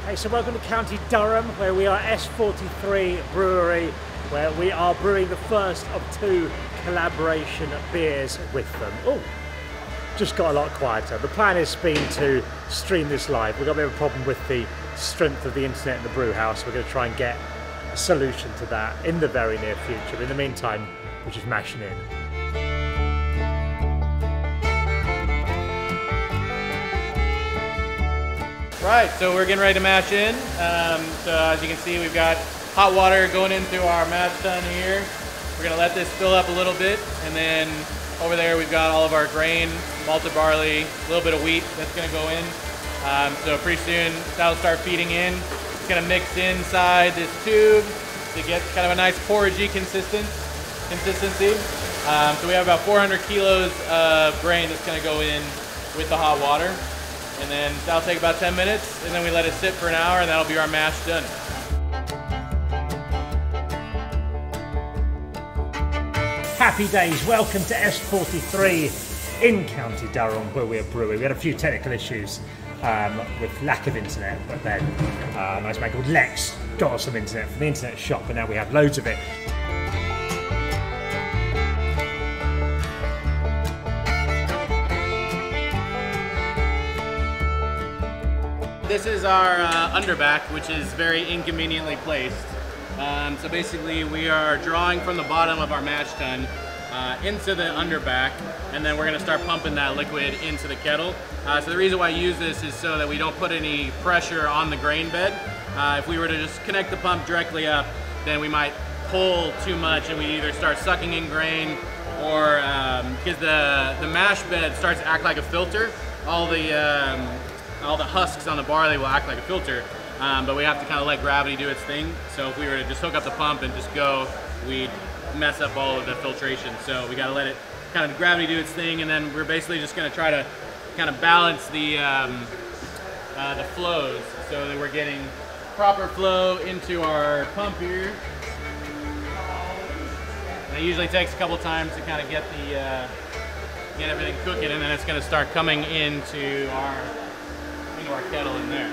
Hey, so welcome to County Durham, where we are S43 Brewery, where we are brewing the first of 2 collaboration beers with them. Oh, just got a lot quieter. The plan has been to stream this live. We've got a bit of a problem with the strength of the internet in the brew house. We're going to try and get a solution to that in the very near future. But in the meantime, we're just mashing in. Right, so we're getting ready to mash in. So as you can see, we've got hot water going into our mash tun here. We're gonna let this fill up a little bit, and then over there we've got all of our grain, malted barley, a little bit of wheat that's gonna go in. So pretty soon that'll start feeding in. It's gonna mix inside this tube to get kind of a nice porridgey consistency. So we have about 400 kilos of grain that's gonna go in with the hot water. And then that'll take about 10 minutes, and then we let it sit for an hour, and that'll be our mash done. Happy days, welcome to S43 in County Durham, where we're brewing. We had a few technical issues with lack of internet, but then a nice man called Lex got us some internet from the internet shop, and now we have loads of it. This is our underback, which is very inconveniently placed. So basically we are drawing from the bottom of our mash tun into the underback, and then we're gonna start pumping that liquid into the kettle. So the reason why I use this is so that we don't put any pressure on the grain bed. If we were to just connect the pump directly up, then we might pull too much and we either start sucking in grain, or because the mash bed starts to act like a filter. All the husks on the barley will act like a filter, but we have to kind of let gravity do its thing. So if we were to just hook up the pump and just go, we'd mess up all of the filtration. So we got to let it kind of gravity do its thing, and then we're basically just going to try to kind of balance the flows so that we're getting proper flow into our pump here. And it usually takes a couple times to kind of get everything cooking, and then it's going to start coming into our kettle in there.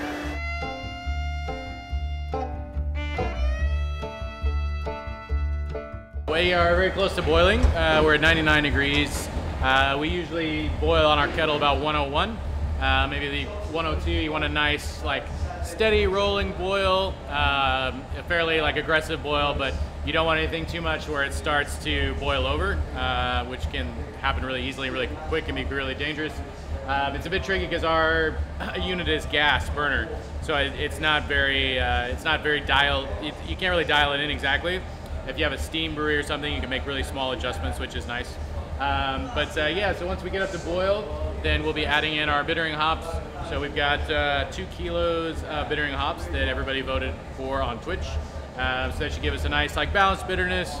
We are very close to boiling. We're at 99 degrees. We usually boil on our kettle about 101. Maybe the 102, you want a nice, like, steady rolling boil, a fairly like aggressive boil, but you don't want anything too much where it starts to boil over, which can happen really easily, really quick, and be really dangerous. It's a bit tricky because our unit is gas burner, so it's not very dialed. You can't really dial it in exactly. If you have a steam brewery or something, you can make really small adjustments, which is nice. Yeah, so once we get up to boil, then we'll be adding in our bittering hops. So we've got 2 kilos of bittering hops that everybody voted for on Twitch. So that should give us a nice, like, balanced bitterness.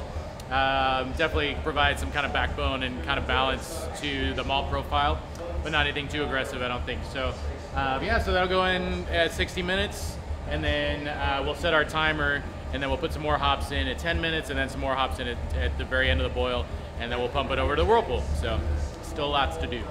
Definitely provide some kind of backbone and kind of balance to the malt profile, but not anything too aggressive, I don't think. So yeah, so that'll go in at 60 minutes, and then we'll set our timer, and then we'll put some more hops in at 10 minutes, and then some more hops in at the very end of the boil, and then we'll pump it over to the whirlpool. So still lots to do.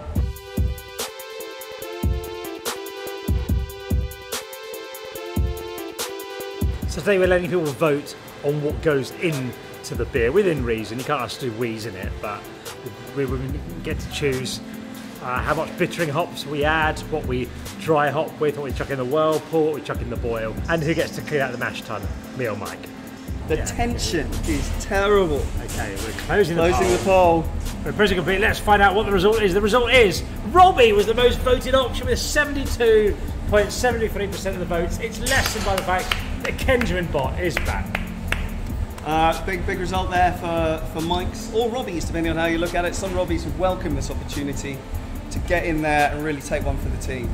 So today we're letting people vote on what goes into the beer, within reason. You can't ask to do wheeze in it, but we get to choose how much bittering hops we add, what we dry hop with, what we chuck in the whirlpool, what we chuck in the boil, and who gets to clean out the mash tun, me or Mike. The tension is terrible. Okay, we're closing the poll. We're pressing complete. Let's find out what the result is. The result is Robbie was the most voted option with 72.73% of the votes. It's lessened by the fact that Kendrian Bot is back. Big result there for Mike's or Robbie's, depending on how you look at it. Some Robbies would welcome this opportunity to get in there and really take one for the team.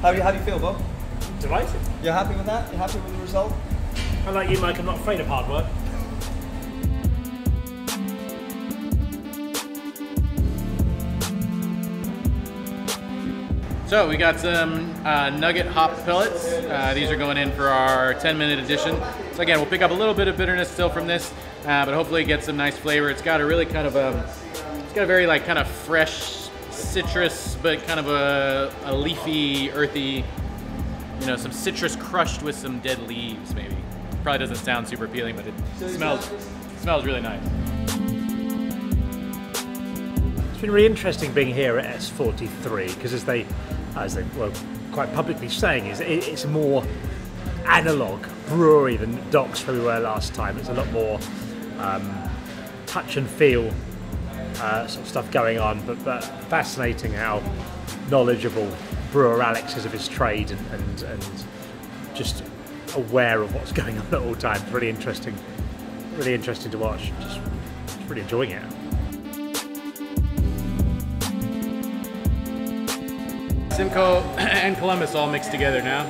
How do you feel, Bob? Delighted. You're happy with that? You're happy with the result? Unlike you, Mike, I'm not afraid of hard work. So we got some nugget hop pellets. These are going in for our 10-minute edition. So again, we'll pick up a little bit of bitterness still from this, but hopefully get some nice flavor. It's got a really kind of it's got a very kind of fresh citrus, but kind of a leafy, earthy you know, some citrus crushed with some dead leaves, maybe. Probably doesn't sound super appealing, but it smells really nice. It's been really interesting being here at S43 because as they were quite publicly saying, it's a more analog brewery than Docks where we were last time. It's a lot more touch and feel sort of stuff going on, but fascinating how knowledgeable brewer Alex is of his trade and just aware of what's going on at all times. Really interesting to watch. Just really enjoying it. Simcoe and Columbus all mixed together now.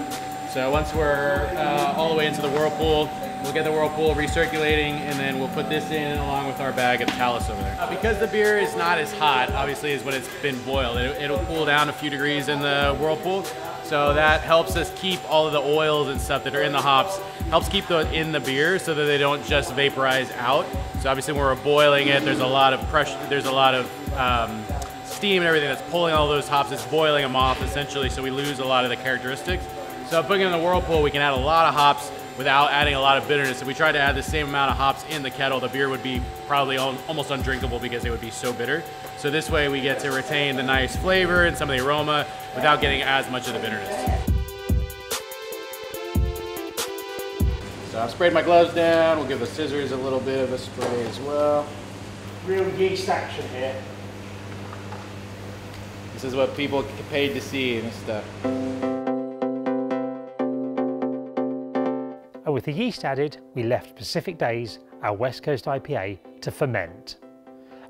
So once we're all the way into the whirlpool, we'll get the whirlpool recirculating, and then we'll put this in along with our bag of Talus over there. Because the beer is not as hot, obviously, as when it's been boiled. It'll cool down a few degrees in the whirlpool. So that helps us keep all of the oils and stuff that are in the hops, helps keep those in the beer so that they don't just vaporize out. So obviously when we're boiling it, there's a lot of pressure, there's a lot of steam and everything that's pulling all those hops, it's boiling them off essentially, so we lose a lot of the characteristics. So putting it in the whirlpool, we can add a lot of hops without adding a lot of bitterness. If we tried to add the same amount of hops in the kettle, the beer would be probably almost undrinkable because it would be so bitter. So this way we get to retain the nice flavor and some of the aroma without getting as much of the bitterness. So I've sprayed my gloves down. We'll give the scissors a little bit of a spray as well. Real yeast action here. This is what people get paid to see in this stuff. And with the yeast added, we left Pacific Days, our West Coast IPA, to ferment.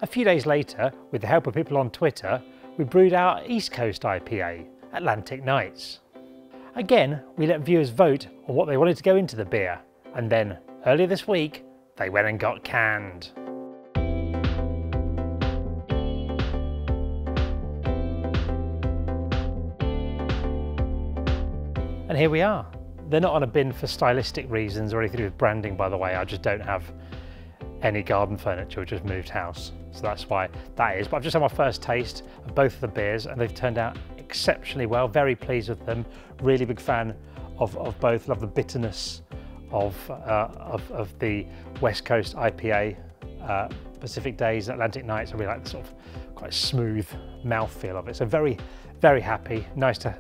A few days later, with the help of people on Twitter, we brewed our East Coast IPA, Atlantic Nights. Again, we let viewers vote on what they wanted to go into the beer, and then, earlier this week, they went and got canned. And here we are. They're not on a bin for stylistic reasons or anything to do with branding, by the way. I just don't have any garden furniture, just moved house. So that's why that is. But I've just had my first taste of both of the beers and they've turned out exceptionally well. Very pleased with them. Really big fan of both. Love the bitterness of the West Coast IPA, Pacific Days, Atlantic Nights. I really like the sort of quite smooth mouthfeel of it. So very, very happy. Nice to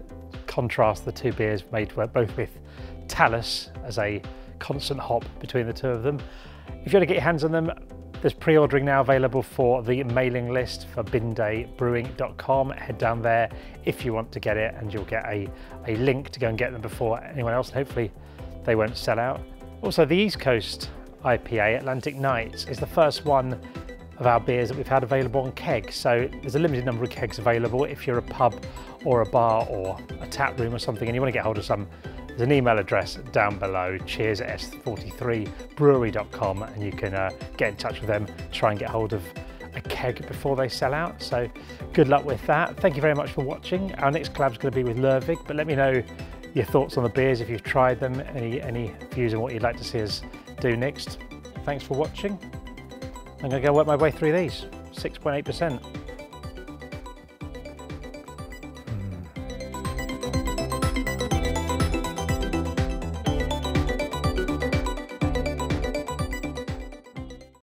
contrast the two beers made both with Talus as a constant hop between the two of them. If you want to get your hands on them, there's pre-ordering now available for the mailing list for bindaybrewing.com. Head down there if you want to get it and you'll get a link to go and get them before anyone else. Hopefully they won't sell out. Also, the East Coast IPA, Atlantic Nights, is the first one of our beers that we've had available on keg. So there's a limited number of kegs available. If you're a pub or a bar or a tap room or something and you want to get hold of some, there's an email address down below, cheers@s43brewery.com, and you can get in touch with them, try and get hold of a keg before they sell out. So good luck with that. Thank you very much for watching. Our next collab's going to be with Lervig, but let me know your thoughts on the beers if you've tried them, any views on what you'd like to see us do next. Thanks for watching. I'm going to go work my way through these, 6.8%.